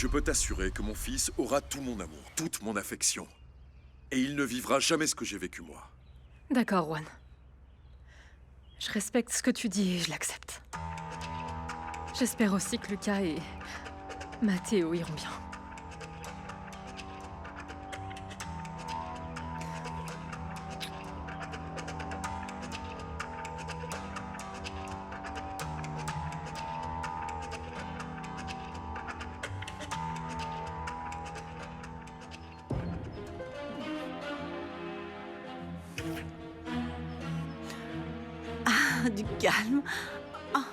je peux t'assurer que mon fils aura tout mon amour, toute mon affection. Et il ne vivra jamais ce que j'ai vécu moi. D'accord, Juan. Je respecte ce que tu dis et je l'accepte. J'espère aussi que Lucas et Mathéo iront bien. Du calme. Ah,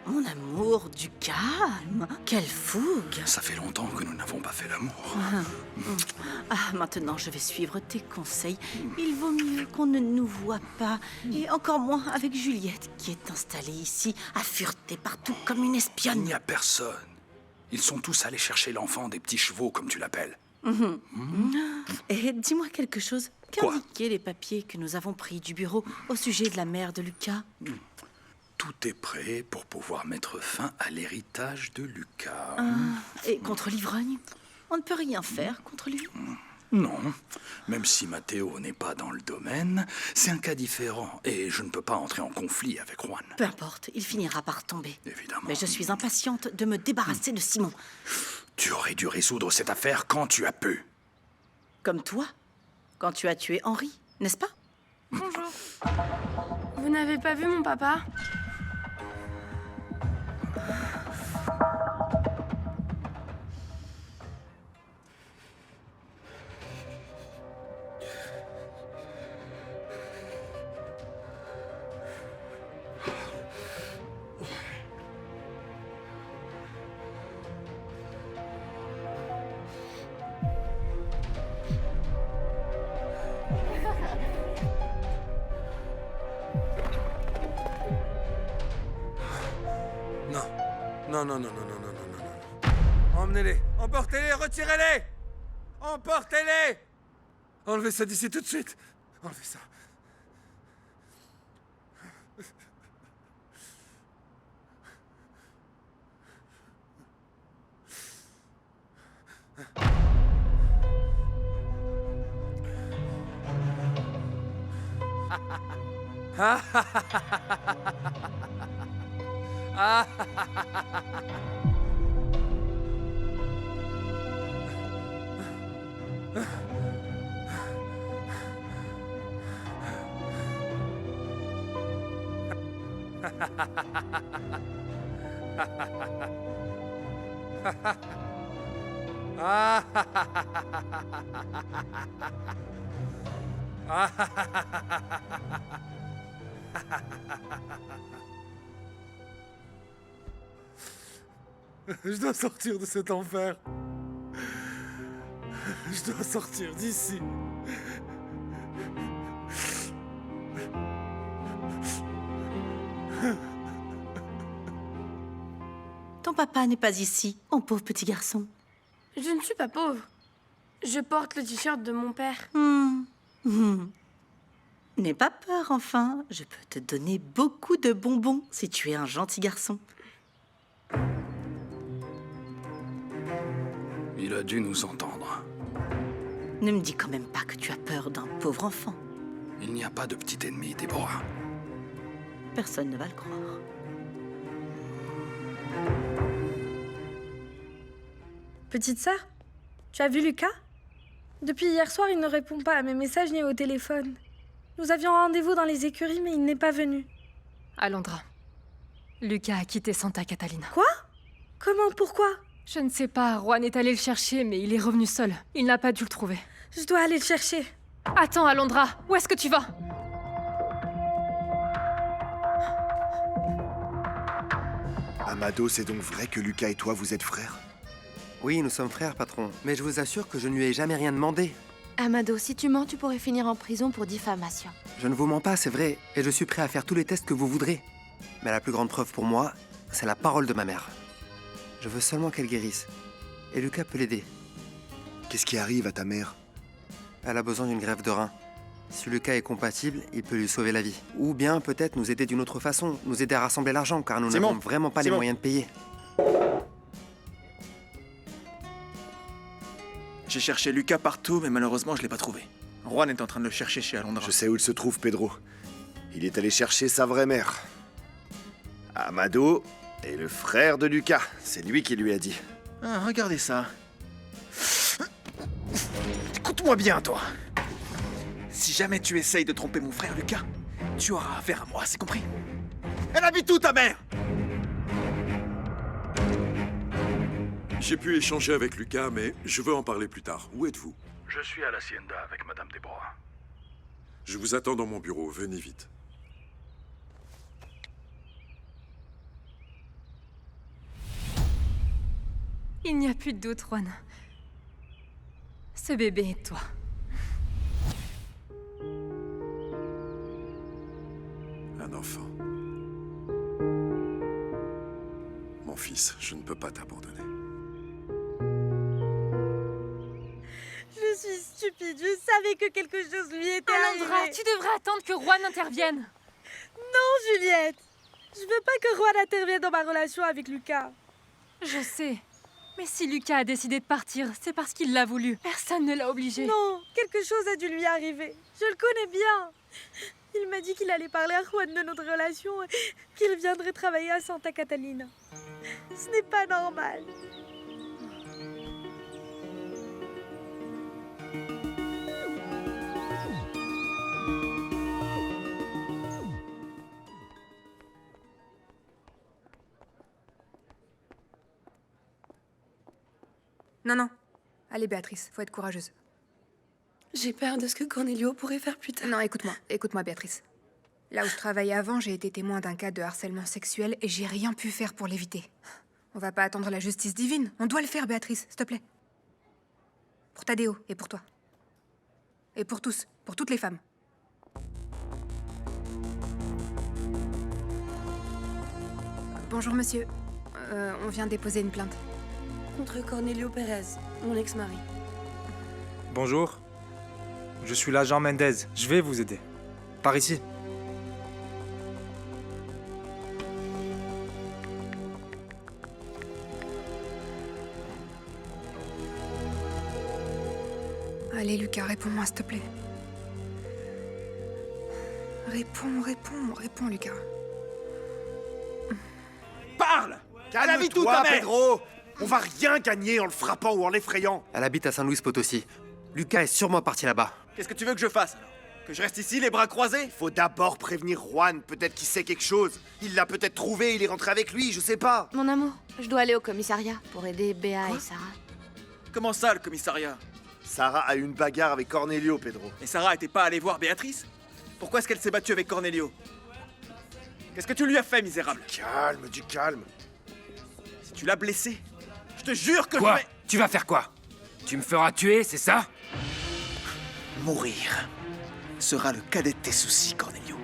mon amour, du calme. Quelle fougue. Ça fait longtemps que nous n'avons pas fait l'amour. Maintenant, je vais suivre tes conseils. Il vaut mieux qu'on ne nous voie pas. Et encore moins avec Juliette, qui est installée ici, à fureter partout comme une Il espionne. n'y a personne. Ils sont tous allés chercher l'enfant des petits chevaux, comme tu l'appelles. Et dis-moi quelque chose. Quoi? Qu'indiquaient les papiers que nous avons pris du bureau au sujet de la mère de Lucas? Tout est prêt pour pouvoir mettre fin à l'héritage de Lucas. Et contre l'ivrogne? On ne peut rien faire contre lui? Non, même si Mathéo n'est pas dans le domaine, c'est un cas différent et je ne peux pas entrer en conflit avec Juan. Peu importe, il finira par tomber. Évidemment. Mais je suis impatiente de me débarrasser de Simon. Tu aurais dû résoudre cette affaire quand tu as pu. Comme toi, quand tu as tué Henri, n'est-ce pas? Bonjour. Vous n'avez pas vu mon papa? Non. Emmenez-les, emportez-les, retirez-les! Emportez-les! Enlevez ça d'ici tout de suite. Enlevez ça. Je dois sortir de cet enfer. Je dois sortir d'ici. Ton papa n'est pas ici, mon pauvre petit garçon. Je ne suis pas pauvre. Je porte le t-shirt de mon père. N'aie pas peur, enfin. Je peux te donner beaucoup de bonbons si tu es un gentil garçon. Il a dû nous entendre. Ne me dis quand même pas que tu as peur d'un pauvre enfant. Il n'y a pas de petit ennemi, Déborah. Personne ne va le croire. Petite sœur, tu as vu Lucas? Depuis hier soir, il ne répond pas à mes messages ni au téléphone. Nous avions rendez-vous dans les écuries, mais il n'est pas venu. Alondra, Lucas a quitté Santa Catalina. Quoi? Comment? Pourquoi? Je ne sais pas, Juan est allé le chercher, mais il est revenu seul. Il n'a pas dû le trouver. Je dois aller le chercher. Attends, Alondra, où est-ce que tu vas? Amado, c'est donc vrai que Lucas et toi, vous êtes frères? Oui, nous sommes frères, patron. Mais je vous assure que je ne lui ai jamais rien demandé. Amado, si tu mens, tu pourrais finir en prison pour diffamation. Je ne vous mens pas, c'est vrai. Et je suis prêt à faire tous les tests que vous voudrez. Mais la plus grande preuve pour moi, c'est la parole de ma mère. Je veux seulement qu'elle guérisse. Et Lucas peut l'aider. Qu'est-ce qui arrive à ta mère? Elle a besoin d'une greffe de rein. Si Lucas est compatible, il peut lui sauver la vie. Ou bien peut-être nous aider d'une autre façon, nous aider à rassembler l'argent, car nous n'avons vraiment pas les moyens de payer. J'ai cherché Lucas partout, mais malheureusement, je l'ai pas trouvé. Juan est en train de le chercher chez Alondra. Je sais où il se trouve, Pedro. Il est allé chercher sa vraie mère. Amado est le frère de Lucas. C'est lui qui lui a dit. Ah, regardez ça. Écoute-moi bien, toi. Si jamais tu essayes de tromper mon frère Lucas, tu auras affaire à moi, c'est compris? Elle habite où, ta mère? J'ai pu échanger avec Lucas, mais je veux en parler plus tard. Où êtes-vous? Je suis à l'Hacienda avec Madame Desbois. Je vous attends dans mon bureau. Venez vite. Il n'y a plus de doute, Juan. Ce bébé est toi. Un enfant. Mon fils, je ne peux pas t'abandonner. Je suis stupide, je savais que quelque chose lui était Alondra, arrivé. tu devrais attendre que Juan intervienne. Non, Juliette. Je veux pas que Juan intervienne dans ma relation avec Lucas. Je sais. Mais si Lucas a décidé de partir, c'est parce qu'il l'a voulu. Personne ne l'a obligé. Non, quelque chose a dû lui arriver. Je le connais bien. Il m'a dit qu'il allait parler à Juan de notre relation et qu'il viendrait travailler à Santa Catalina. Ce n'est pas normal. Non, non. Allez, Béatrice, faut être courageuse. J'ai peur de ce que Cornelio pourrait faire plus tard. Non, écoute-moi, Béatrice. Là où je travaillais avant, j'ai été témoin d'un cas de harcèlement sexuel et j'ai rien pu faire pour l'éviter. On va pas attendre la justice divine. On doit le faire, Béatrice, s'il te plaît. Pour Tadeo et pour toi. Et pour tous, pour toutes les femmes. Bonjour, monsieur. On vient déposer une plainte. Contre Cornelio Pérez, mon ex-mari. Bonjour. Je suis l'agent Mendez. Je vais vous aider. Par ici. Allez, Lucas, réponds-moi, s'il te plaît. Réponds, Lucas. Parle! Calme-toi, Pedro! On va rien gagner en le frappant ou en l'effrayant. Elle habite à San Luis Potosí. Lucas est sûrement parti là-bas. Qu'est-ce que tu veux que je fasse, alors? Que je reste ici, les bras croisés? Faut d'abord prévenir Juan, peut-être qu'il sait quelque chose. Il l'a peut-être trouvé, il est rentré avec lui, je sais pas. Mon amour, je dois aller au commissariat pour aider Béa et Sarah. Comment ça, le commissariat? Sarah a eu une bagarre avec Cornelio, Pedro. Et Sarah était pas allée voir Béatrice? Pourquoi est-ce qu'elle s'est battue avec Cornelio? Qu'est-ce que tu lui as fait, misérable? Du calme. Si tu l'as blessé, je te jure que Quoi? je vais... Tu vas faire quoi? Tu me feras tuer, c'est ça? Mourir sera le cadet de tes soucis, Cornelio.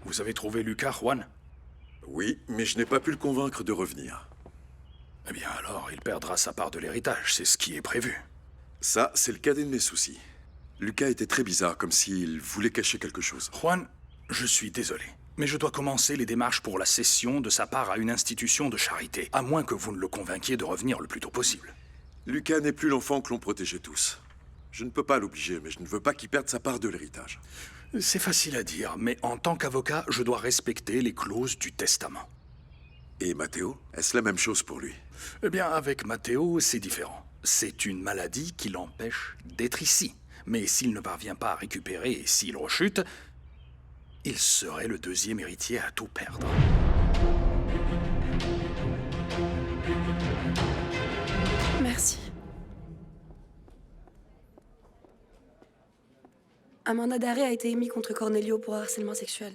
Vous avez trouvé Lucas, Juan? Oui, mais je n'ai pas pu le convaincre de revenir. Eh bien alors, il perdra sa part de l'héritage, c'est ce qui est prévu. Ça, c'est le cadet de mes soucis. Lucas était très bizarre, comme s'il voulait cacher quelque chose. Juan, je suis désolé, mais je dois commencer les démarches pour la cession de sa part à une institution de charité, à moins que vous ne le convainquiez de revenir le plus tôt possible. Lucas n'est plus l'enfant que l'on protégeait tous. Je ne peux pas l'obliger, mais je ne veux pas qu'il perde sa part de l'héritage. C'est facile à dire, mais en tant qu'avocat, je dois respecter les clauses du testament. Et Matteo, est-ce la même chose pour lui? Eh bien, avec Matteo, c'est différent. C'est une maladie qui l'empêche d'être ici. Mais s'il ne parvient pas à récupérer et s'il rechute, il serait le deuxième héritier à tout perdre. Merci. Un mandat d'arrêt a été émis contre Cornelio pour harcèlement sexuel.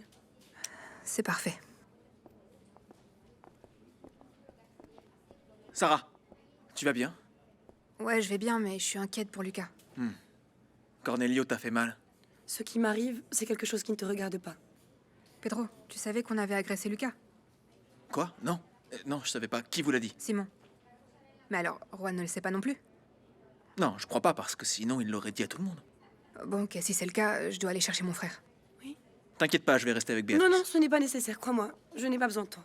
C'est parfait. Sarah, tu vas bien? Ouais, je vais bien, mais je suis inquiète pour Lucas. Cornelio t'a fait mal. Ce qui m'arrive, c'est quelque chose qui ne te regarde pas. Pedro, tu savais qu'on avait agressé Lucas? Quoi? Non. Non, je savais pas. Qui vous l'a dit? Simon. Mais alors, Juan ne le sait pas non plus? Non, je crois pas, parce que sinon il l'aurait dit à tout le monde. Bon, ok, si c'est le cas, je dois aller chercher mon frère. T'inquiète pas, je vais rester avec Béatrice. Non, non, ce n'est pas nécessaire, crois-moi. Je n'ai pas besoin de toi.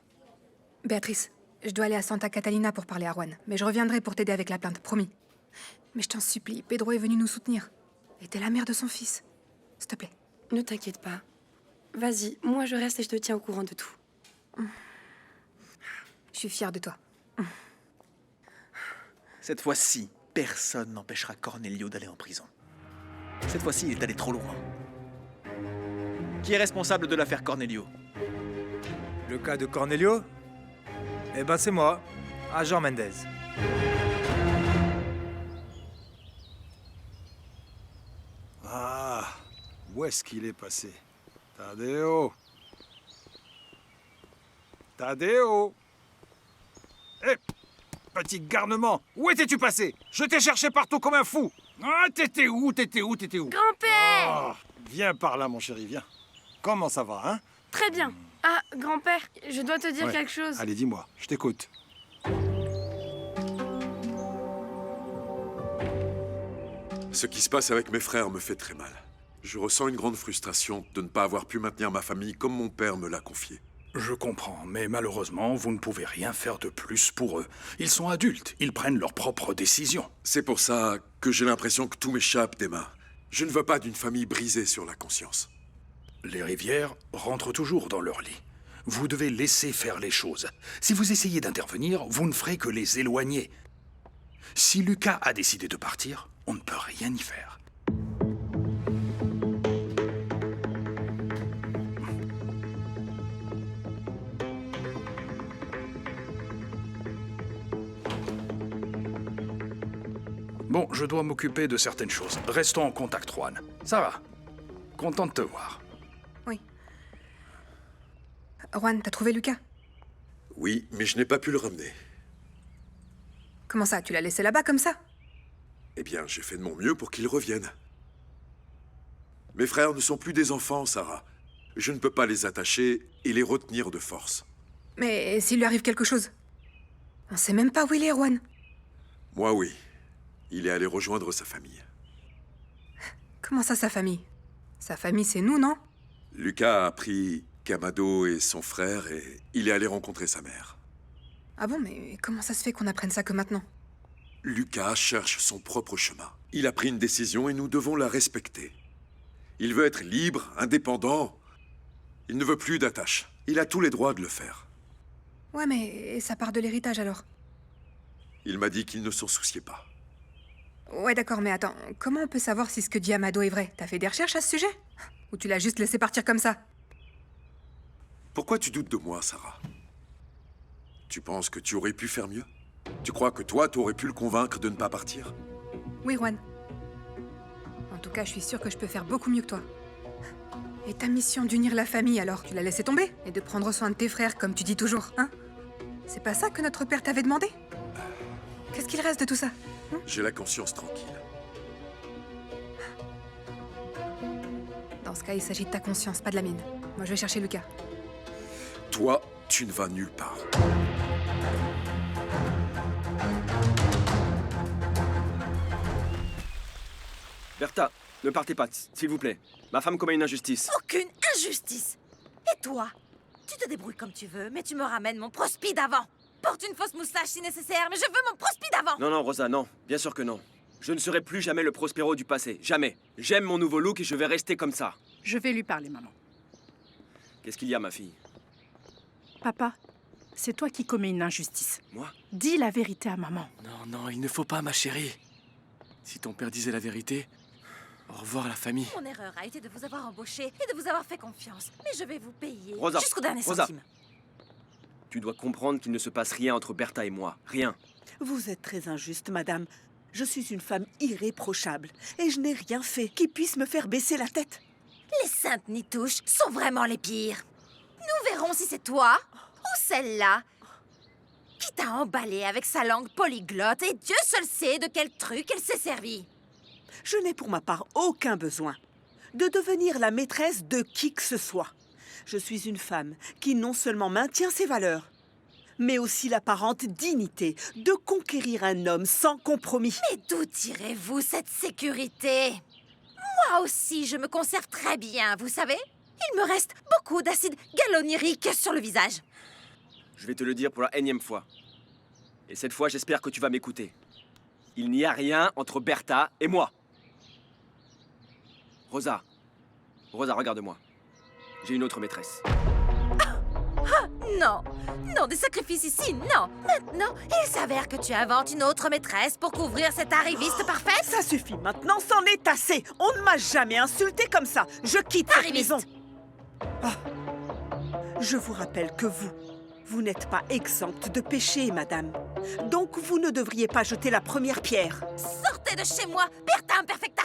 Béatrice, je dois aller à Santa Catalina pour parler à Juan, mais je reviendrai pour t'aider avec la plainte, promis. Mais je t'en supplie, Pedro est venu nous soutenir. Et t'es la mère de son fils. S'il te plaît. Ne t'inquiète pas. Vas-y, moi je reste et je te tiens au courant de tout. Je suis fière de toi. Cette fois-ci, personne n'empêchera Cornelio d'aller en prison. Cette fois-ci, il est allé trop loin. Qui est responsable de l'affaire Cornelio? Le cas de Cornelio? Eh ben c'est moi, agent Mendez. Ah, où est-ce qu'il est passé? Tadeo! Tadeo! Eh, petit garnement, où étais-tu passé? Je t'ai cherché partout comme un fou! Ah, t'étais où? T'étais où? T'étais où? Grand-père! Oh, viens par là, mon chéri, viens. Comment ça va, hein? Très bien. Ah, grand-père, je dois te dire Ouais. quelque chose. Allez, dis-moi, je t'écoute. Ce qui se passe avec mes frères me fait très mal. Je ressens une grande frustration de ne pas avoir pu maintenir ma famille comme mon père me l'a confié. Je comprends, mais malheureusement, vous ne pouvez rien faire de plus pour eux. Ils sont adultes, ils prennent leurs propres décisions. C'est pour ça que j'ai l'impression que tout m'échappe des mains. Je ne veux pas d'une famille brisée sur la conscience. Les rivières rentrent toujours dans leur lit. Vous devez laisser faire les choses. Si vous essayez d'intervenir, vous ne ferez que les éloigner. Si Lucas a décidé de partir, on ne peut rien y faire. Bon, je dois m'occuper de certaines choses. Restons en contact, Juan. Ça va. Content de te voir. Oui. Juan, t'as trouvé Lucas? Oui, mais je n'ai pas pu le ramener. Comment ça, tu l'as laissé là-bas comme ça? Eh bien, j'ai fait de mon mieux pour qu'il revienne. Mes frères ne sont plus des enfants, Sarah. Je ne peux pas les attacher et les retenir de force. Mais s'il lui arrive quelque chose? On sait même pas où il est, Juan. Moi, oui. Il est allé rejoindre sa famille. Comment ça, sa famille? Sa famille, c'est nous, non? Lucas a appris qu'Amado est son frère et il est allé rencontrer sa mère. Ah bon, mais comment ça se fait qu'on apprenne ça que maintenant? Lucas cherche son propre chemin. Il a pris une décision et nous devons la respecter. Il veut être libre, indépendant. Il ne veut plus d'attache. Il a tous les droits de le faire. Ouais, mais ça part de l'héritage alors? Il m'a dit qu'il ne s'en souciait pas. Ouais, d'accord, mais attends, comment on peut savoir si ce que dit Amado est vrai? T'as fait des recherches à ce sujet? Ou tu l'as juste laissé partir comme ça? Pourquoi tu doutes de moi, Sarah? Tu penses que tu aurais pu faire mieux? Tu crois que toi, tu aurais pu le convaincre de ne pas partir? Oui, Juan. En tout cas, je suis sûre que je peux faire beaucoup mieux que toi. Et ta mission d'unir la famille, alors, tu l'as laissé tomber? Et de prendre soin de tes frères, comme tu dis toujours, hein? C'est pas ça que notre père t'avait demandé? Qu'est-ce qu'il reste de tout ça? J'ai la conscience tranquille. Dans ce cas, il s'agit de ta conscience, pas de la mienne. Moi, je vais chercher Lucas. Toi, tu ne vas nulle part. Bertha, ne partez pas, s'il vous plaît. Ma femme commet une injustice. Aucune injustice. Et toi? Tu te débrouilles comme tu veux, mais tu me ramènes mon prospi d'avant. Porte une fausse moustache si nécessaire, mais je veux mon prospi d'avant. Non, non, Rosa, non. Bien sûr que non. Je ne serai plus jamais le Prospero du passé. Jamais. J'aime mon nouveau look et je vais rester comme ça. Je vais lui parler, maman. Qu'est-ce qu'il y a, ma fille? Papa, c'est toi qui commets une injustice. Moi? Dis la vérité à maman. Non, non, il ne faut pas, ma chérie. Si ton père disait la vérité, au revoir la famille. Mon erreur a été de vous avoir embauché et de vous avoir fait confiance. Mais je vais vous payer Rosa, jusqu'au dernier Rosa. centime. Tu dois comprendre qu'il ne se passe rien entre Bertha et moi. Rien. Vous êtes très injuste, madame. Je suis une femme irréprochable et je n'ai rien fait qui puisse me faire baisser la tête. Les saintes nitouches sont vraiment les pires. Nous verrons si c'est toi ou celle-là qui t'a emballé avec sa langue polyglotte et Dieu seul sait de quel truc elle s'est servie. Je n'ai pour ma part aucun besoin de devenir la maîtresse de qui que ce soit. Je suis une femme qui non seulement maintient ses valeurs, mais aussi l'apparente dignité de conquérir un homme sans compromis. Mais d'où tirez-vous cette sécurité? Moi aussi, je me conserve très bien, vous savez? Il me reste beaucoup d'acide gallonirique sur le visage. Je vais te le dire pour la énième fois. Et cette fois, j'espère que tu vas m'écouter. Il n'y a rien entre Bertha et moi. Rosa. Rosa, regarde-moi. J'ai une autre maîtresse. Non, non, des sacrifices ici, non. Maintenant, il s'avère que tu inventes une autre maîtresse pour couvrir cette arriviste parfaite. Ça suffit, maintenant c'en est assez. On ne m'a jamais insulté comme ça. Je quitte cette maison. Ah. Je vous rappelle que vous n'êtes pas exempte de péché, madame. Donc vous ne devriez pas jeter la première pierre. Sortez de chez moi, Bertha Imperfecta.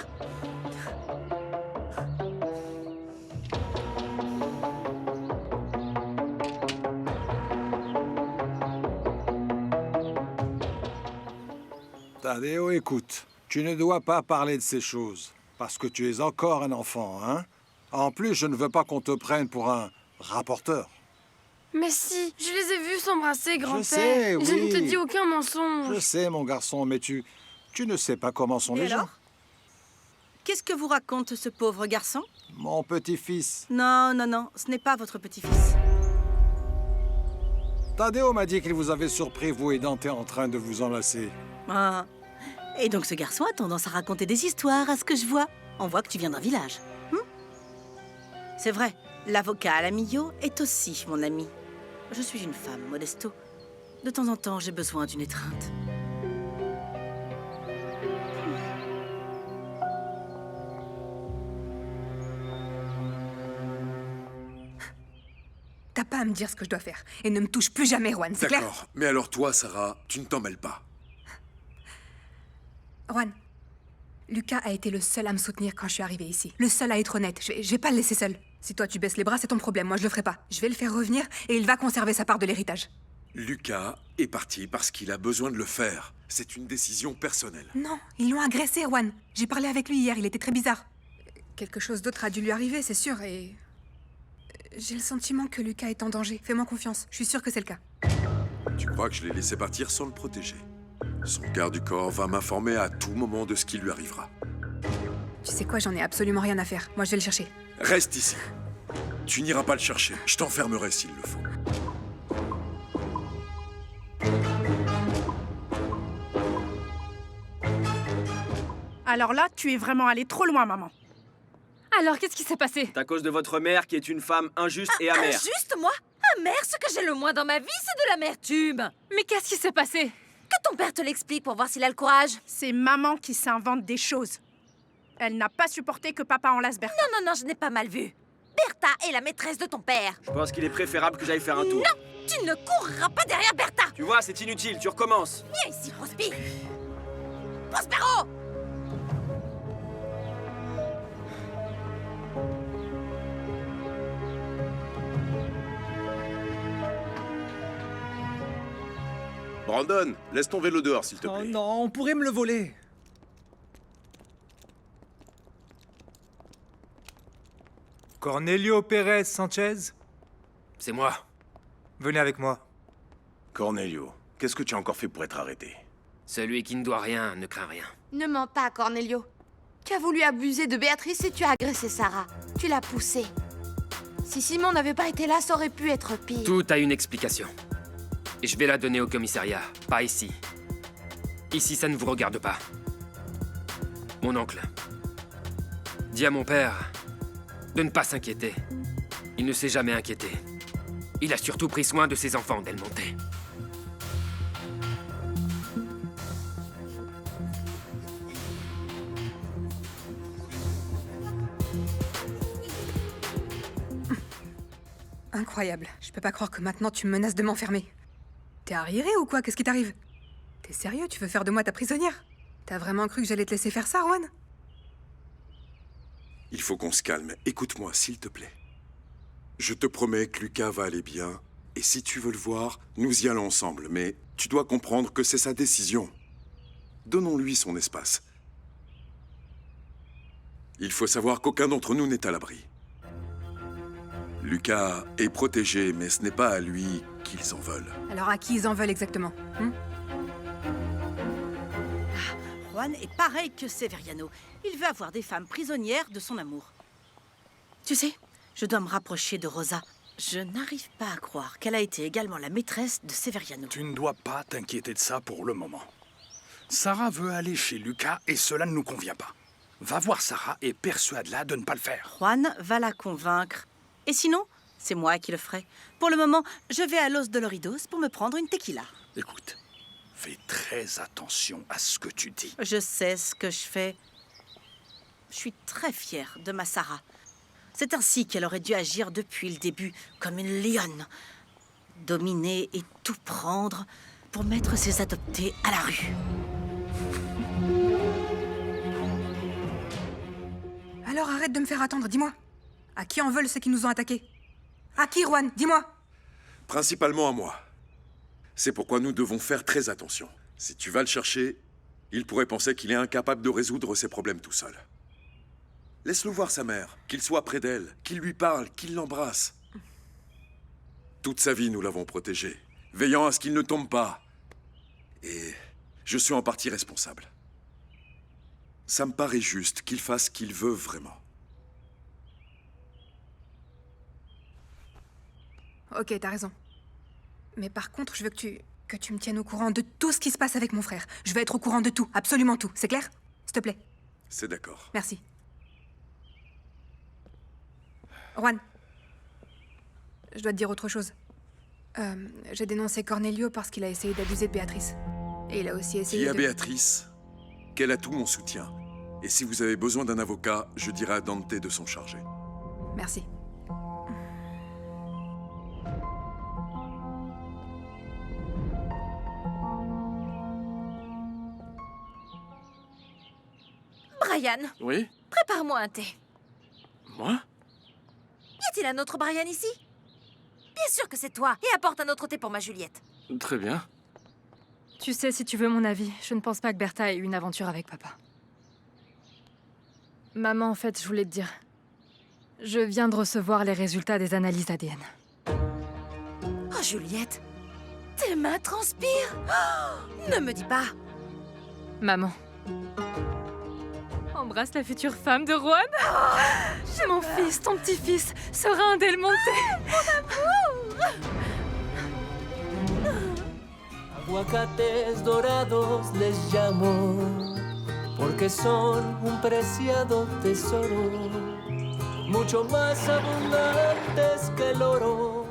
Tadeo, écoute, tu ne dois pas parler de ces choses, parce que tu es encore un enfant, hein? En plus, je ne veux pas qu'on te prenne pour un rapporteur. Mais si, je les ai vus s'embrasser, grand-père. sais, oui. Je ne te dis aucun mensonge. Je sais, mon garçon, mais tu ne sais pas comment sont Et les alors? gens. Qu'est-ce que vous raconte ce pauvre garçon? Mon petit-fils. Non, non, non, ce n'est pas votre petit-fils. Tadeo m'a dit qu'il vous avait surpris, vous et Dante, en train de vous enlacer. Ah. Et donc ce garçon a tendance à raconter des histoires, à ce que je vois. On voit que tu viens d'un village. C'est vrai, l'avocat à la Millau est aussi mon ami. Je suis une femme, Modesto. De temps en temps, j'ai besoin d'une étreinte. T'as pas à me dire ce que je dois faire. Et ne me touche plus jamais, Juan, c'est clair? D'accord, mais alors toi, Sarah, tu ne t'en mêles pas. Juan, Lucas a été le seul à me soutenir quand je suis arrivée ici. Le seul à être honnête. Je vais pas le laisser seul. Si toi tu baisses les bras, c'est ton problème. Moi, je le ferai pas. Je vais le faire revenir et il va conserver sa part de l'héritage. Lucas est parti parce qu'il a besoin de le faire. C'est une décision personnelle. Non, ils l'ont agressé, Juan. J'ai parlé avec lui hier, il était très bizarre. Quelque chose d'autre a dû lui arriver, c'est sûr, et... J'ai le sentiment que Lucas est en danger. Fais-moi confiance, je suis sûre que c'est le cas. Tu crois que je l'ai laissé partir sans le protéger? Son garde du corps va m'informer à tout moment de ce qui lui arrivera. Tu sais quoi, j'en ai absolument rien à faire. Moi, je vais le chercher. Reste ici. Tu n'iras pas le chercher. Je t'enfermerai s'il le faut. Alors là, tu es vraiment allé trop loin, maman. Alors, qu'est-ce qui s'est passé? C'est à cause de votre mère qui est une femme injuste et amère. Injuste, moi? Amère, ce que j'ai le moins dans ma vie, c'est de l'amertume. Mais qu'est-ce qui s'est passé? Que ton père te l'explique pour voir s'il a le courage. C'est maman qui s'invente des choses. Elle n'a pas supporté que papa enlace Bertha. Non, non, non, je n'ai pas mal vu. Bertha est la maîtresse de ton père. Je pense qu'il est préférable que j'aille faire un tour. Non, tu ne courras pas derrière Bertha. Tu vois, c'est inutile, tu recommences. Viens ici, Prospi. Prospero! Brandon, laisse ton vélo dehors, s'il te plaît. Oh non, on pourrait me le voler. Cornelio Pérez Sanchez? C'est moi. Venez avec moi. Cornelio, qu'est-ce que tu as encore fait pour être arrêté? Celui qui ne doit rien ne craint rien. Ne mens pas, Cornelio. Tu as voulu abuser de Béatrice et tu as agressé Sarah. Tu l'as poussée. Si Simon n'avait pas été là, ça aurait pu être pire. Tout a une explication. Et je vais la donner au commissariat, pas ici. Ici, ça ne vous regarde pas. Mon oncle. Dis à mon père de ne pas s'inquiéter. Il ne s'est jamais inquiété. Il a surtout pris soin de ses enfants, Del Monte. Incroyable. Je peux pas croire que maintenant tu me menaces de m'enfermer. T'es arriéré ou quoi? Qu'est-ce qui t'arrive? T'es sérieux? Tu veux faire de moi ta prisonnière? T'as vraiment cru que j'allais te laisser faire ça, Juan? Il faut qu'on se calme. Écoute-moi, s'il te plaît. Je te promets que Lucas va aller bien. Et si tu veux le voir, nous y allons ensemble. Mais tu dois comprendre que c'est sa décision. Donnons-lui son espace. Il faut savoir qu'aucun d'entre nous n'est à l'abri. Lucas est protégé, mais ce n'est pas à lui qu'ils en veulent. Alors à qui ils en veulent exactement? Juan est pareil que Severiano. Il veut avoir des femmes prisonnières de son amour. Tu sais, Je dois me rapprocher de Rosa. Je n'arrive pas à croire qu'elle a été également la maîtresse de Severiano. Tu ne dois pas t'inquiéter de ça pour le moment. Sarah veut aller chez Lucas et cela ne nous convient pas. Va voir Sarah et persuade-la de ne pas le faire. Juan va la convaincre. Et sinon, c'est moi qui le ferai. Pour le moment, je vais à Los Doloridos pour me prendre une tequila. Écoute, fais très attention à ce que tu dis. Je sais ce que je fais. Je suis très fière de ma Sarah. C'est ainsi qu'elle aurait dû agir depuis le début, comme une lionne. Dominer et tout prendre pour mettre ses adoptés à la rue. Alors arrête de me faire attendre, dis-moi. À qui en veulent ceux qui nous ont attaqués? À qui, Juan? Dis-moi. Principalement à moi. C'est pourquoi nous devons faire très attention. Si tu vas le chercher, il pourrait penser qu'il est incapable de résoudre ses problèmes tout seul. Laisse-le voir sa mère, qu'il soit près d'elle, qu'il lui parle, qu'il l'embrasse. Toute sa vie, nous l'avons protégé, veillant à ce qu'il ne tombe pas. Et je suis en partie responsable. Ça me paraît juste qu'il fasse ce qu'il veut vraiment. Ok, t'as raison. Mais par contre, je veux que tu me tiennes au courant de tout ce qui se passe avec mon frère. Je veux être au courant de tout, absolument tout. C'est clair? S'il te plaît. C'est d'accord. Merci. Juan, je dois te dire autre chose. J'ai dénoncé Cornelio parce qu'il a essayé d'abuser de Béatrice. Et il a aussi essayé Dis à Béatrice qu'elle a tout mon soutien. Et si vous avez besoin d'un avocat, je dirai à Dante de s'en charger. Merci. Brian, Oui? prépare-moi un thé. Moi? Y a-t-il un autre Brian ici? Bien sûr que c'est toi. Et apporte un autre thé pour ma Juliette. Très bien. Tu sais, si tu veux mon avis, je ne pense pas que Bertha ait eu une aventure avec papa. Maman, en fait, je voulais te dire. Je viens de recevoir les résultats des analyses ADN. Oh, Juliette, tes mains transpirent. Oh, ne me dis pas. Maman. Embrasse la future femme de Juan. Mon fils, ton petit-fils, sera un Del Monte. Mon amour. Aguacates dorados les llamo, porque son un preciado tesoro, mucho más abundantes que el oro.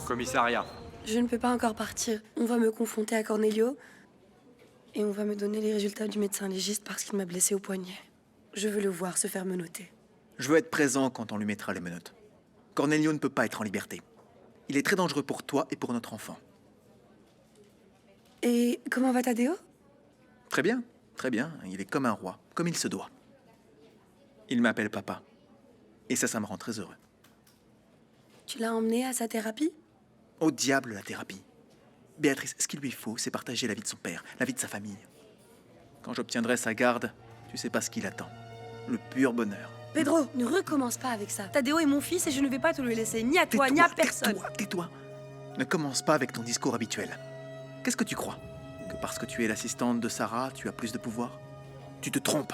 Commissariat. Je ne peux pas encore partir. On va me confronter à Cornelio et on va me donner les résultats du médecin légiste parce qu'il m'a blessé au poignet. Je veux le voir se faire menotter. Je veux être présent quand on lui mettra les menottes. Cornelio ne peut pas être en liberté. Il est très dangereux pour toi et pour notre enfant. Et comment va Tadeo? Très bien, très bien. Il est comme un roi, comme il se doit. Il m'appelle papa. Et ça me rend très heureux. Tu l'as emmené à sa thérapie? Au diable la thérapie. Béatrice, ce qu'il lui faut, c'est partager la vie de son père, la vie de sa famille. Quand j'obtiendrai sa garde, tu sais pas ce qu'il attend. Le pur bonheur. Pedro, ne recommence pas avec ça. Tadeo est mon fils et je ne vais pas te le laisser, ni à toi, ni à personne. Tais-toi. Ne commence pas avec ton discours habituel. Qu'est-ce que tu crois? Que parce que tu es l'assistante de Sarah, tu as plus de pouvoir? Tu te trompes.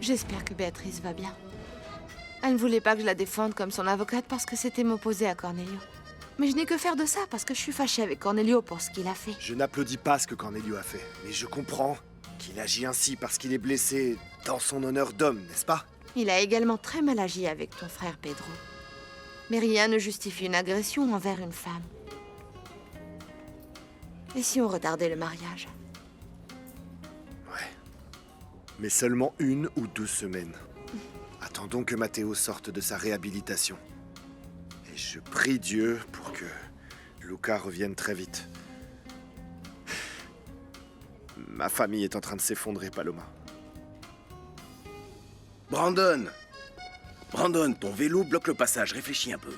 J'espère que Béatrice va bien. Elle ne voulait pas que je la défende comme son avocate parce que c'était m'opposer à Cornelio. Mais je n'ai que faire de ça parce que je suis fâchée avec Cornelio pour ce qu'il a fait. Je n'applaudis pas ce que Cornelio a fait, mais je comprends qu'il agit ainsi parce qu'il est blessé dans son honneur d'homme, n'est-ce pas? Il a également très mal agi avec ton frère Pedro. Mais rien ne justifie une agression envers une femme. Et si on retardait le mariage? Mais seulement 1 ou 2 semaines. Attendons que Matteo sorte de sa réhabilitation. Et je prie Dieu pour que Luca revienne très vite. Ma famille est en train de s'effondrer, Paloma. Brandon, ton vélo bloque le passage, réfléchis un peu.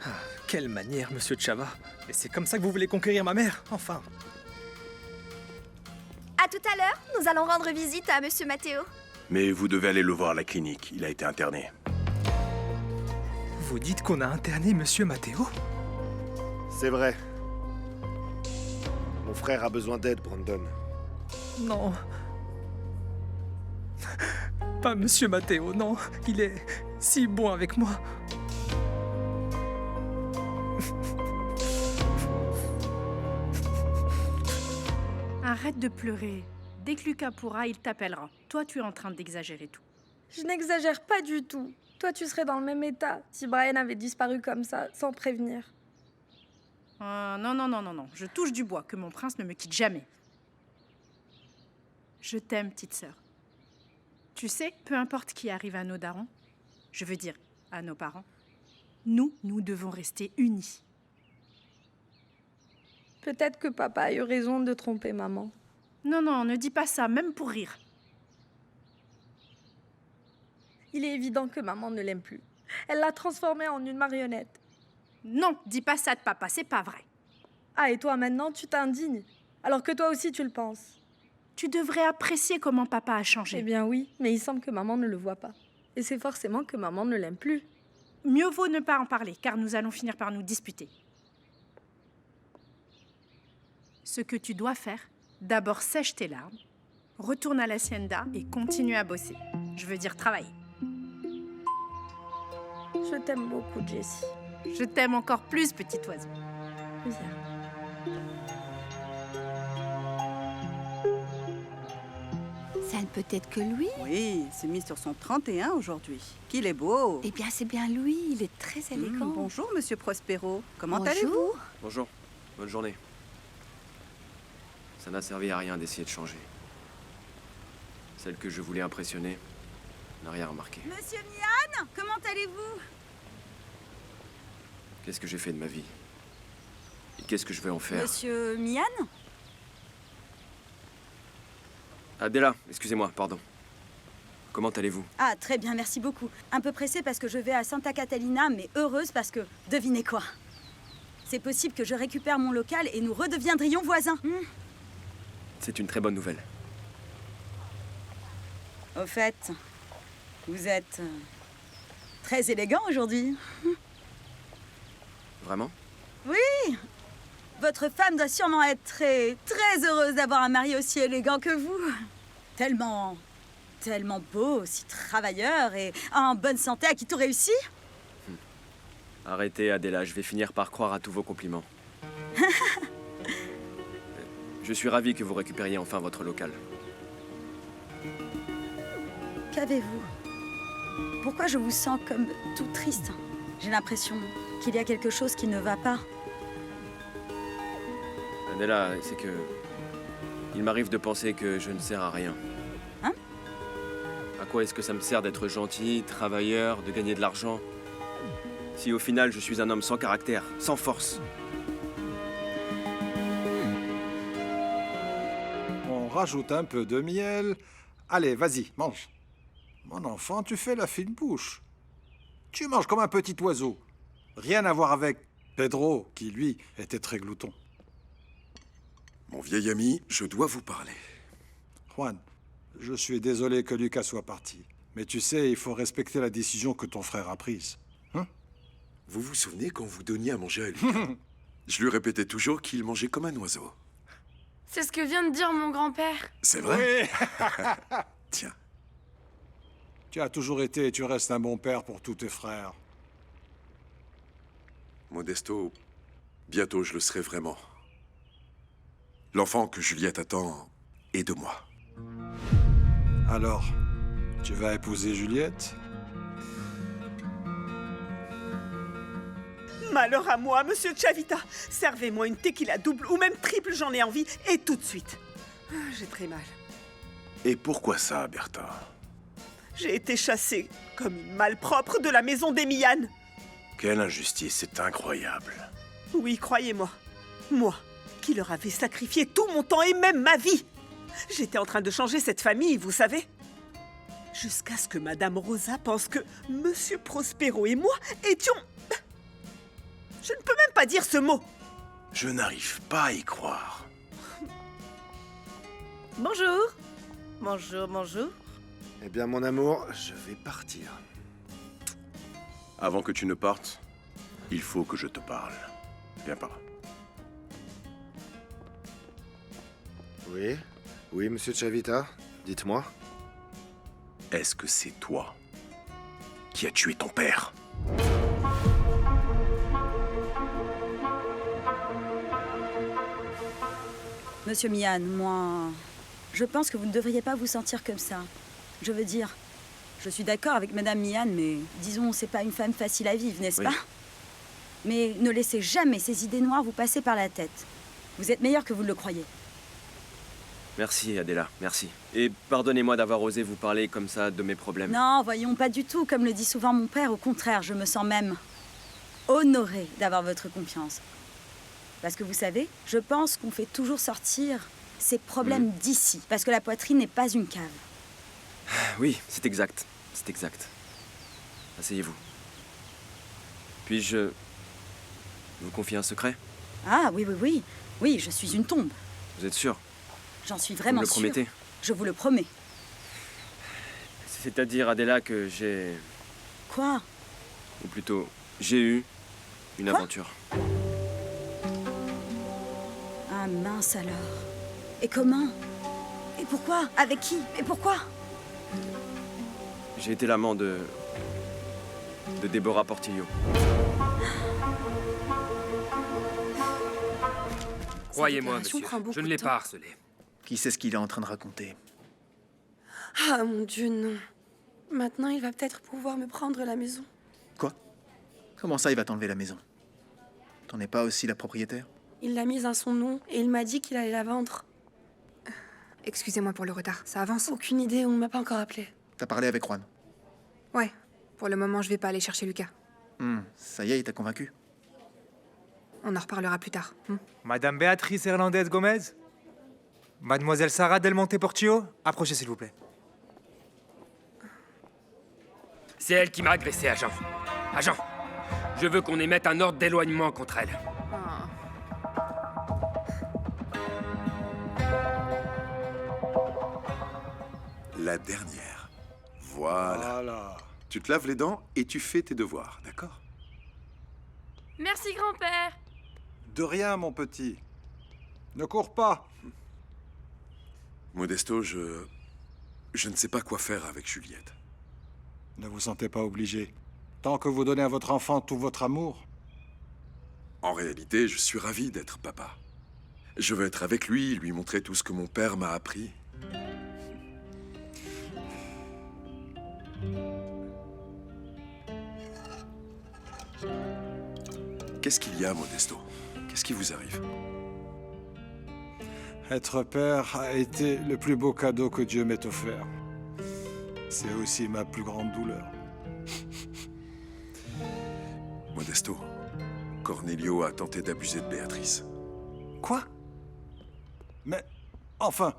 Ah, quelle manière, monsieur Chava. Et c'est comme ça que vous voulez conquérir ma mère, enfin. À tout à l'heure, nous allons rendre visite à monsieur Matteo. Mais vous devez aller le voir à la clinique, il a été interné. Vous dites qu'on a interné monsieur Matteo? C'est vrai. Mon frère a besoin d'aide, Brandon. Non. Pas Monsieur Matteo, non. Il est si bon avec moi. Arrête de pleurer. Dès que Lucas pourra, il t'appellera. Toi, tu es en train d'exagérer tout. Je n'exagère pas du tout. Toi, tu serais dans le même état si Brian avait disparu comme ça, sans prévenir. Non. Je touche du bois, que mon prince ne me quitte jamais. Je t'aime, petite sœur. Tu sais, peu importe qui arrive à nos darons, je veux dire, à nos parents, nous devons rester unis. Peut-être que papa a eu raison de tromper maman. Non, ne dis pas ça, même pour rire. Il est évident que maman ne l'aime plus. Elle l'a transformée en une marionnette. Non, dis pas ça de papa, c'est pas vrai. Ah, et toi maintenant, tu t'indignes. Alors que toi aussi, tu le penses. Tu devrais apprécier comment papa a changé. Eh bien oui, mais il semble que maman ne le voit pas. Et c'est forcément que maman ne l'aime plus. Mieux vaut ne pas en parler, car nous allons finir par nous disputer. Ce que tu dois faire, d'abord sèche tes larmes, retourne à l'hacienda et continue à bosser. Je veux dire travailler. Je t'aime beaucoup, Jessie. Je t'aime encore plus, petit oiseau. Viens. Ça ne peut être que lui. Oui, il s'est mis sur son 31 aujourd'hui. Qu'il est beau. Eh bien, c'est bien lui. Il est très élégant. Bonjour, monsieur Prospero. Comment Bonjour. allez-vous? Bonjour, bonne journée. Ça n'a servi à rien d'essayer de changer. Celle que je voulais impressionner n'a rien remarqué. Monsieur Mian, comment allez-vous? Qu'est-ce que j'ai fait de ma vie? Et qu'est-ce que je vais en faire? Monsieur Mian? Adela, excusez-moi, pardon. Comment allez-vous? Ah, très bien, merci beaucoup. Un peu pressée parce que je vais à Santa Catalina, mais heureuse parce que, devinez quoi? C'est possible que je récupère mon local et nous redeviendrions voisins. C'est une très bonne nouvelle. Au fait, vous êtes très élégant aujourd'hui. Vraiment? Oui! Votre femme doit sûrement être très heureuse d'avoir un mari aussi élégant que vous. Tellement beau, si travailleur et en bonne santé, à qui tout réussit. Arrêtez, Adela, je vais finir par croire à tous vos compliments. Je suis ravi que vous récupériez enfin votre local. Qu'avez-vous? Pourquoi je vous sens comme tout triste? J'ai l'impression qu'il y a quelque chose qui ne va pas. Adela, c'est que... il m'arrive de penser que je ne sers à rien. Hein? À quoi est-ce que ça me sert d'être gentil, travailleur, de gagner de l'argent, si au final je suis un homme sans caractère, sans force? On rajoute un peu de miel. Allez, vas-y, mange. Mon enfant, tu fais la fine bouche. Tu manges comme un petit oiseau. Rien à voir avec Pedro, qui, lui, était très glouton. Mon vieil ami, je dois vous parler. Juan, je suis désolé que Lucas soit parti. Mais tu sais, il faut respecter la décision que ton frère a prise. Hein? Vous vous souvenez quand vous donniez à manger à Lucas? Je lui répétais toujours qu'il mangeait comme un oiseau. C'est ce que vient de dire mon grand-père. C'est vrai? Oui. Tiens. Tu as toujours été et tu restes un bon père pour tous tes frères. Modesto, bientôt je le serai vraiment. L'enfant que Juliette attend est de moi. Alors, tu vas épouser Juliette? Malheur à moi, monsieur Chavita. Servez-moi une tequila double ou même triple, j'en ai envie, et tout de suite. J'ai très mal. Et pourquoi ça, Bertha? J'ai été chassée comme une malpropre de la maison des Mian. Quelle injustice, c'est incroyable. Oui, croyez-moi. Moi, qui leur avais sacrifié tout mon temps et même ma vie. J'étais en train de changer cette famille, vous savez. Jusqu'à ce que Madame Rosa pense que Monsieur Prospero et moi étions... Je ne peux même pas dire ce mot. Je n'arrive pas à y croire. Bonjour. Bonjour, bonjour. Eh bien, mon amour, je vais partir. Avant que tu ne partes, il faut que je te parle. Viens par là. Oui. Oui, monsieur Chavita. Dites-moi. Est-ce que c'est toi qui as tué ton père? Monsieur Mian, moi... Je pense que vous ne devriez pas vous sentir comme ça. Je veux dire, je suis d'accord avec Madame Mian, mais disons, c'est pas une femme facile à vivre, n'est-ce pas? Mais ne laissez jamais ces idées noires vous passer par la tête. Vous êtes meilleur que vous ne le croyez. Merci, Adela, merci. Et pardonnez-moi d'avoir osé vous parler comme ça de mes problèmes. Non, voyons, pas du tout. Comme le dit souvent mon père, au contraire, je me sens même honorée d'avoir votre confiance. Parce que vous savez, je pense qu'on fait toujours sortir ces problèmes d'ici. Parce que la poitrine n'est pas une cave. Oui, c'est exact. C'est exact. Asseyez-vous. Puis-je vous confier un secret? Ah, oui, oui, oui. Oui, je suis une tombe. Vous êtes sûr? J'en suis vraiment sûre. Vous me le promettez? Je vous le promets. C'est-à-dire, Adela, que j'ai... Quoi? Ou plutôt, j'ai eu une aventure. Ah mince alors. Et comment? Et pourquoi? Avec qui? Et pourquoi? J'ai été l'amant de Deborah Portillo. Croyez-moi, monsieur, je ne l'ai pas harcelé. Qui sait ce qu'il est en train de raconter? Ah mon Dieu, non. Maintenant, il va peut-être pouvoir me prendre la maison. Quoi? Comment ça, il va t'enlever la maison? T'en es pas aussi la propriétaire? Il l'a mise à son nom et il m'a dit qu'il allait la vendre. Excusez-moi pour le retard, ça avance? Aucune idée, on ne m'a pas encore appelé. T'as parlé avec Juan? Ouais, pour le moment, je vais pas aller chercher Lucas. Ça y est, il t'a convaincu? On en reparlera plus tard. Madame Béatrice Hernandez Gomez? Mademoiselle Sarah Del Monte Portillo? Approchez, s'il vous plaît. C'est elle qui m'a agressé, agent. Agent, je veux qu'on émette un ordre d'éloignement contre elle. La dernière. Voilà. Tu te laves les dents et tu fais tes devoirs, d'accord? Merci, grand-père. De rien, mon petit. Ne cours pas. Modesto, je ne sais pas quoi faire avec Juliette. Ne vous sentez pas obligé. Tant que vous donnez à votre enfant tout votre amour. En réalité, je suis ravi d'être papa. Je veux être avec lui, lui montrer tout ce que mon père m'a appris. Qu'est-ce qu'il y a, Modesto? Qu'est-ce qui vous arrive? Être père a été le plus beau cadeau que Dieu m'ait offert. C'est aussi ma plus grande douleur. Modesto, Cornelio a tenté d'abuser de Béatrice. Quoi? Mais, enfin,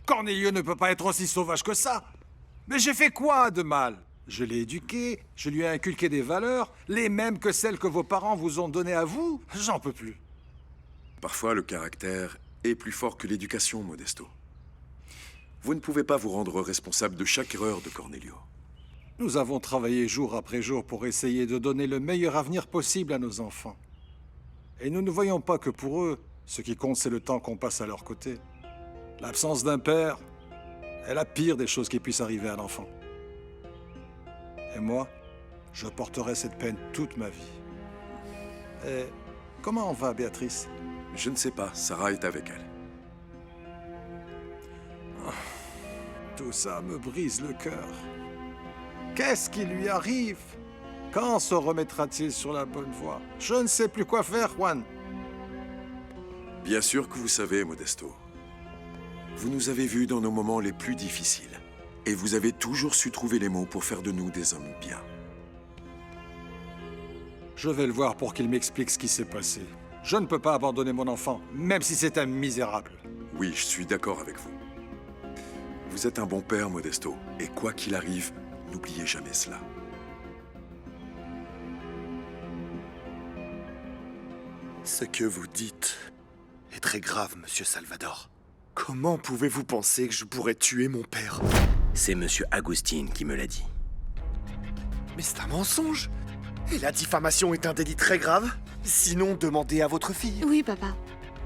Cornelio ne peut pas être aussi sauvage que ça. Mais j'ai fait quoi de mal? Je l'ai éduqué, je lui ai inculqué des valeurs, les mêmes que celles que vos parents vous ont données à vous. J'en peux plus. Parfois, le caractère est plus fort que l'éducation, Modesto. Vous ne pouvez pas vous rendre responsable de chaque erreur de Cornelio. Nous avons travaillé jour après jour pour essayer de donner le meilleur avenir possible à nos enfants. Et nous ne voyons pas que pour eux, ce qui compte, c'est le temps qu'on passe à leur côté. L'absence d'un père est la pire des choses qui puissent arriver à un enfant. Et moi, je porterai cette peine toute ma vie. Et comment va Béatrice? Je ne sais pas, Sarah est avec elle. Tout ça me brise le cœur. Qu'est-ce qui lui arrive? Quand se remettra-t-il sur la bonne voie? Je ne sais plus quoi faire, Juan. Bien sûr que vous savez, Modesto. Vous nous avez vus dans nos moments les plus difficiles. Et vous avez toujours su trouver les mots pour faire de nous des hommes bien. Je vais le voir pour qu'il m'explique ce qui s'est passé. Je ne peux pas abandonner mon enfant, même si c'est un misérable. Oui, je suis d'accord avec vous. Vous êtes un bon père, Modesto. Et quoi qu'il arrive, n'oubliez jamais cela. Ce que vous dites est très grave, monsieur Salvador. Comment pouvez-vous penser que je pourrais tuer mon père? C'est monsieur Agustin qui me l'a dit. Mais c'est un mensonge! Et la diffamation est un délit très grave. Sinon, demandez à votre fille. Oui, papa.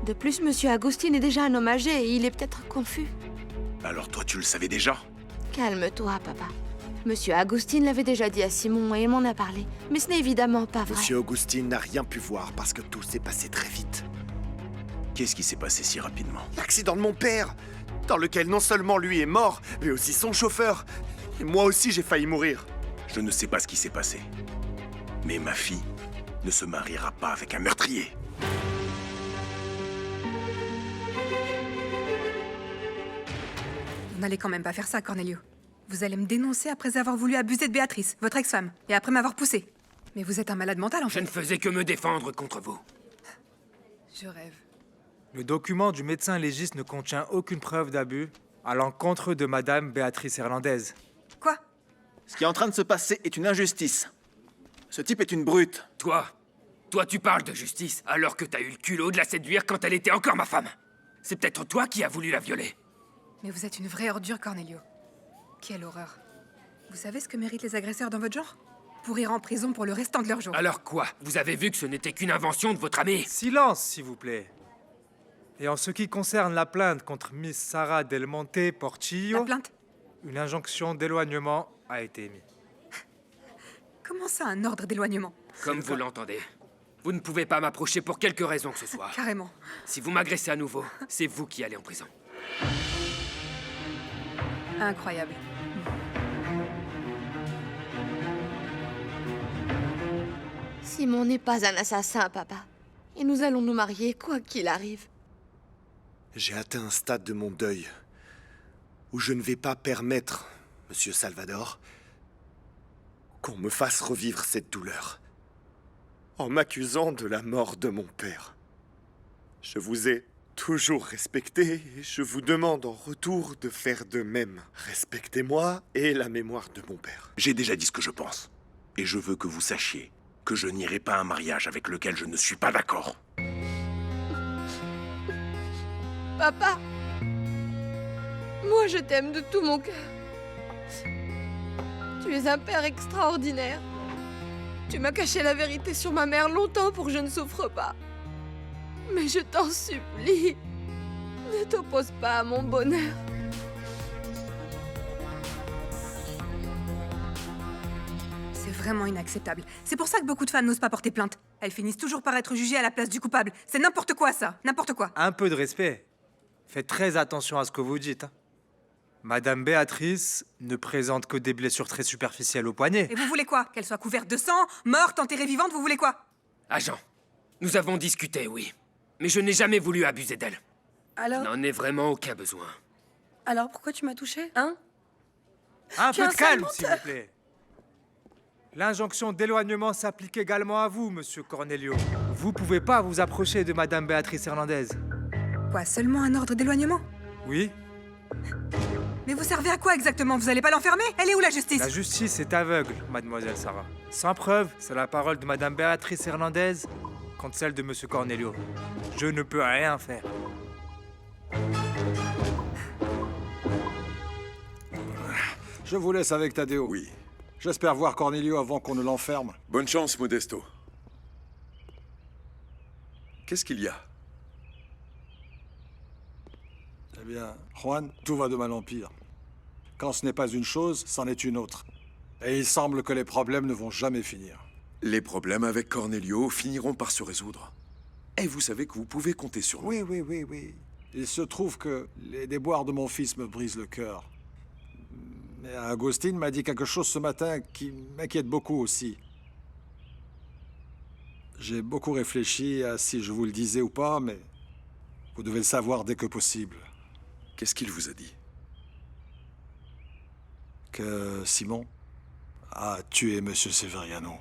De plus, Monsieur Agustin est déjà un homme âgé et il est peut-être confus. Alors toi, tu le savais déjà? Calme-toi, papa. Monsieur Agustin l'avait déjà dit à Simon et il m'en a parlé. Mais ce n'est évidemment pas vrai. Monsieur Augustin n'a rien pu voir parce que tout s'est passé très vite. Qu'est-ce qui s'est passé si rapidement? L'accident de mon père, dans lequel non seulement lui est mort, mais aussi son chauffeur. Et moi aussi, j'ai failli mourir. Je ne sais pas ce qui s'est passé. Mais ma fille ne se mariera pas avec un meurtrier. Vous n'allez quand même pas faire ça, Cornelio. Vous allez me dénoncer après avoir voulu abuser de Béatrice, votre ex-femme, et après m'avoir poussé. Mais vous êtes un malade mental, en fait. Je ne faisais que me défendre contre vous. Je rêve. Le document du médecin légiste ne contient aucune preuve d'abus à l'encontre de Madame Béatrice Hernandez. Quoi? Ce qui est en train de se passer est une injustice. Ce type est une brute. Toi, tu parles de justice alors que t'as eu le culot de la séduire quand elle était encore ma femme. C'est peut-être toi qui as voulu la violer. Mais vous êtes une vraie ordure, Cornelio. Quelle horreur. Vous savez ce que méritent les agresseurs dans votre genre? Pourrir en prison pour le restant de leur jour. Alors quoi? Vous avez vu que ce n'était qu'une invention de votre ami? Silence, s'il vous plaît. Et en ce qui concerne la plainte contre Miss Sara Del Monte Portillo... La plainte? Une injonction d'éloignement a été émise. Comment ça, un ordre d'éloignement? Comme vous l'entendez. Vous ne pouvez pas m'approcher pour quelque raison que ce soit. Carrément. Si vous m'agressez à nouveau, c'est vous qui allez en prison. Incroyable. Simon n'est pas un assassin, papa. Et nous allons nous marier, quoi qu'il arrive. J'ai atteint un stade de mon deuil où je ne vais pas permettre, Monsieur Salvador, qu'on me fasse revivre cette douleur en m'accusant de la mort de mon père. Je vous ai toujours respecté et je vous demande en retour de faire de même. Respectez-moi et la mémoire de mon père. J'ai déjà dit ce que je pense. Et je veux que vous sachiez que je n'irai pas à un mariage avec lequel je ne suis pas d'accord. Papa, moi je t'aime de tout mon cœur. Tu es un père extraordinaire. Tu m'as caché la vérité sur ma mère longtemps pour que je ne souffre pas. Mais je t'en supplie, ne t'oppose pas à mon bonheur. C'est vraiment inacceptable. C'est pour ça que beaucoup de femmes n'osent pas porter plainte. Elles finissent toujours par être jugées à la place du coupable. C'est n'importe quoi, ça. N'importe quoi. Un peu de respect. Faites très attention à ce que vous dites. Hein. Madame Béatrice ne présente que des blessures très superficielles au poignet. Et vous voulez quoi? Qu'elle soit couverte de sang, morte, enterrée vivante, vous voulez quoi? Agent, nous avons discuté, oui. Mais je n'ai jamais voulu abuser d'elle. Alors? N'en ai vraiment aucun besoin. Alors pourquoi tu m'as touché, hein? Un Tu es peu un de sale calme, menteur. s'il vous plaît. L'injonction d'éloignement s'applique également à vous, Monsieur Cornelio. Vous pouvez pas vous approcher de Madame Béatrice Hernandez. Quoi, seulement un ordre d'éloignement? Oui? Mais vous servez à quoi exactement? Vous allez pas l'enfermer? Elle est où la justice? La justice est aveugle, mademoiselle Sarah. Sans preuve, c'est la parole de Madame Béatrice Hernandez contre celle de Monsieur Cornelio. Je ne peux rien faire. Je vous laisse avec Tadeo. Oui. J'espère voir Cornelio avant qu'on ne l'enferme. Bonne chance, Modesto. Qu'est-ce qu'il y a? Eh bien, Juan, tout va de mal en pire. Quand ce n'est pas une chose, c'en est une autre. Et il semble que les problèmes ne vont jamais finir. Les problèmes avec Cornelio finiront par se résoudre. Et vous savez que vous pouvez compter sur nous. Oui. Il se trouve que les déboires de mon fils me brisent le cœur. Mais Agustin m'a dit quelque chose ce matin qui m'inquiète beaucoup aussi. J'ai beaucoup réfléchi à si je vous le disais ou pas, mais vous devez le savoir dès que possible. Qu'est-ce qu'il vous a dit? Que Simon a tué Monsieur Severiano.